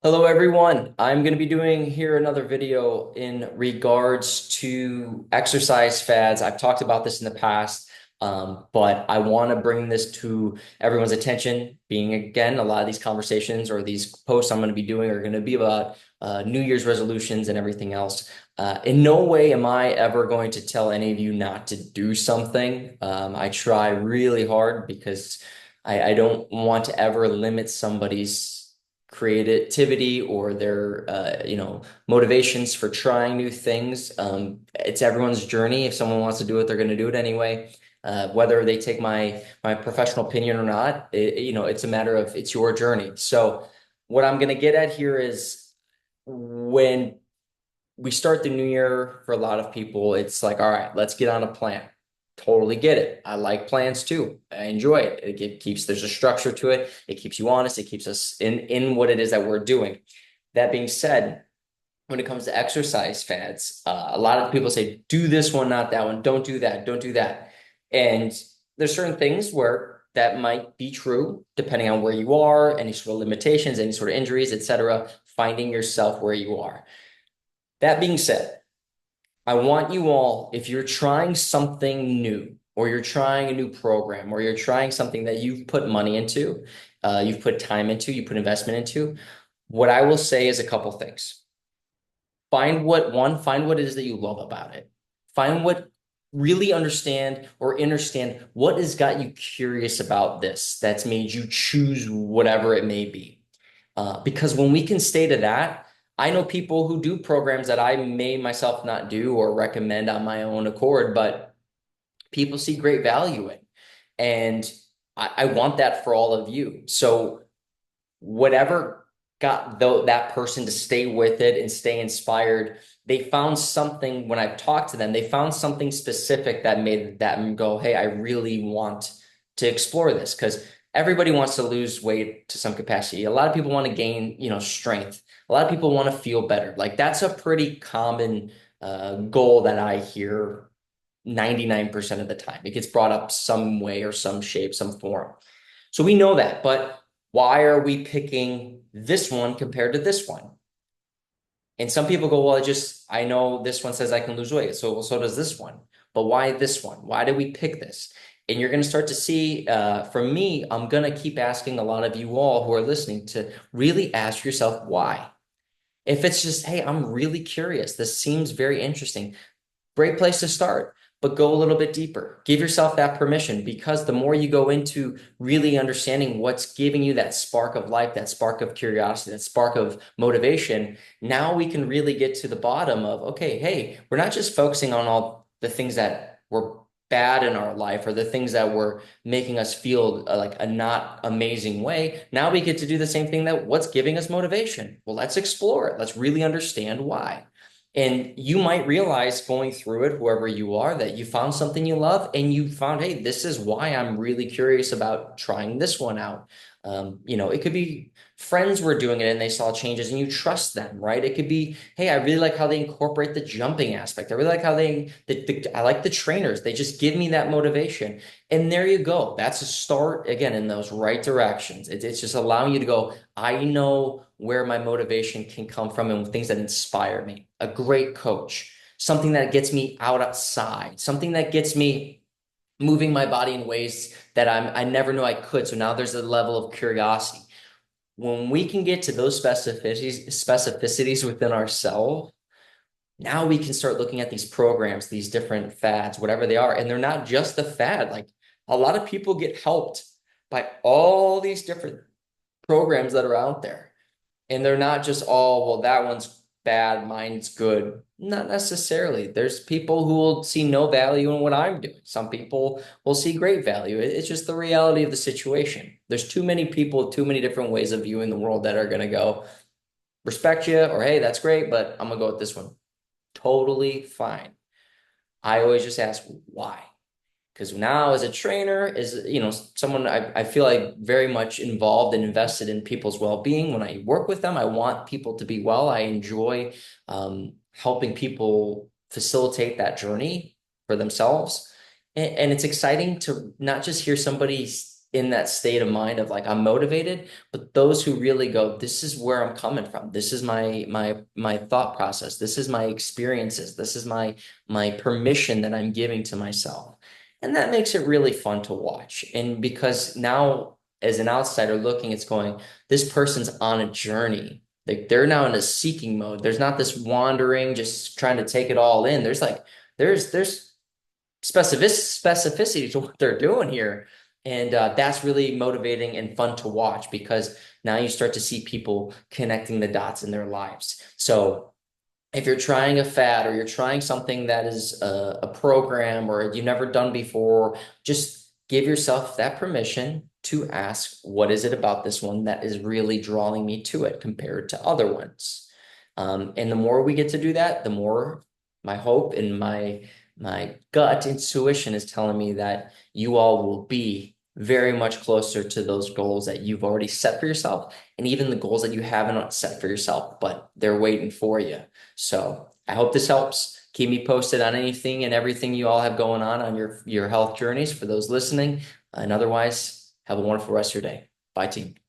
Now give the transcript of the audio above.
Hello, everyone. I'm going to be doing here another video in regards to exercise fads. I've talked about this in the past, but I want to bring this to everyone's attention. Being again, a lot of these conversations or these posts I'm going to be doing are going to be about New Year's resolutions and everything else. In no way am I ever going to tell any of you not to do something. I try really hard because I don't want to ever limit somebody's creativity or their motivations for trying new things. It's everyone's journey. If someone wants to do it, they're going to do it anyway. Whether they take my professional opinion or not, it's a matter of it's your journey. So what I'm going to get at here is when we start the new year, for a lot of people, it's like, all right, let's get on a plan. Totally get it. I like plans too. I enjoy it. Keeps there's a structure to it. It keeps you honest. It keeps us in what it is that we're doing. That being said, when it comes to exercise fads, a lot of people say, do this one, not that one. Don't do that. Don't do that. And there's certain things where that might be true, depending on where you are, any sort of limitations, any sort of injuries, etc. Finding yourself where you are. That being said, I want you all, if you're trying something new, or you're trying a new program, or you're trying something that you've put money into, you've put time into, you put investment into, what I will say is a couple things. Find what it is that you love about it. Find what really understand what has got you curious about this that's made you choose whatever it may be. Because when we can stay to that, I know people who do programs that I may myself not do or recommend on my own accord, but people see great value in. And I want that for all of you. So whatever got that person to stay with it and stay inspired, they found something when I've talked to them, they found something specific that made them go, hey, I really want to explore this because everybody wants to lose weight to some capacity. A lot of people want to gain, strength. A lot of people want to feel better. Like that's a pretty common goal that I hear 99% of the time. It gets brought up some way or some shape, some form. So we know that, but why are we picking this one compared to this one? And some people go, well, I know this one says I can lose weight. So does this one. But why this one? Why did we pick this? And you're going to start to see, from me, I'm going to keep asking a lot of you all who are listening to really ask yourself why. If it's just, hey, I'm really curious. This seems very interesting. Great place to start, but go a little bit deeper. Give yourself that permission because the more you go into really understanding what's giving you that spark of life, that spark of curiosity, that spark of motivation, now we can really get to the bottom of, okay, hey, we're not just focusing on all the things that were bad in our life or the things that were making us feel like a not amazing way. Now we get to do the same thing that what's giving us motivation. Well, let's explore it. Let's really understand why. And you might realize going through it, whoever you are, that you found something you love and you found, hey, this is why I'm really curious about trying this one out. It could be friends were doing it and they saw changes and you trust them, right? It could be, hey, I really like how they incorporate the jumping aspect. I really like how I like the trainers. They just give me that motivation. And there you go. That's a start again in those right directions. It's just allowing you to go, I know where my motivation can come from and things that inspire me. A great coach, something that gets me outside, something that gets me moving my body in ways that I never knew I could. So now there's a level of curiosity. When we can get to those specificities within ourselves, now we can start looking at these programs, these different fads, whatever they are, and they're not just a fad. Like a lot of people get helped by all these different programs that are out there. And they're not just all, well, that one's bad, mine's good. Not necessarily. There's people who will see no value in what I'm doing. Some people will see great value. It's just the reality of the situation. There's too many people, too many different ways of viewing the world that are going to go, respect you, or hey, that's great, but I'm going to go with this one. Totally fine. I always just ask why. Because now as a trainer, as someone I feel like very much involved and invested in people's well-being. When I work with them, I want people to be well. I enjoy helping people facilitate that journey for themselves. And it's exciting to not just hear somebody in that state of mind of like I'm motivated, but those who really go, this is where I'm coming from. This is my thought process. This is my experiences. This is my permission that I'm giving to myself. And that makes it really fun to watch. And because now as an outsider looking, it's going, this person's on a journey. Like they're now in a seeking mode. There's not this wandering, just trying to take it all in. There's like there's specificity to what they're doing here. And that's really motivating and fun to watch because now you start to see people connecting the dots in their lives. So if you're trying a fad or you're trying something that is a program or you've never done before, just give yourself that permission to ask, what is it about this one that is really drawing me to it compared to other ones? And the more we get to do that, the more my hope and my gut intuition is telling me that you all will be very much closer to those goals that you've already set for yourself, and even the goals that you haven't set for yourself, but they're waiting for you. So I hope this helps. Keep me posted on anything and everything you all have going on your health journeys for those listening. And otherwise, have a wonderful rest of your day. Bye, team.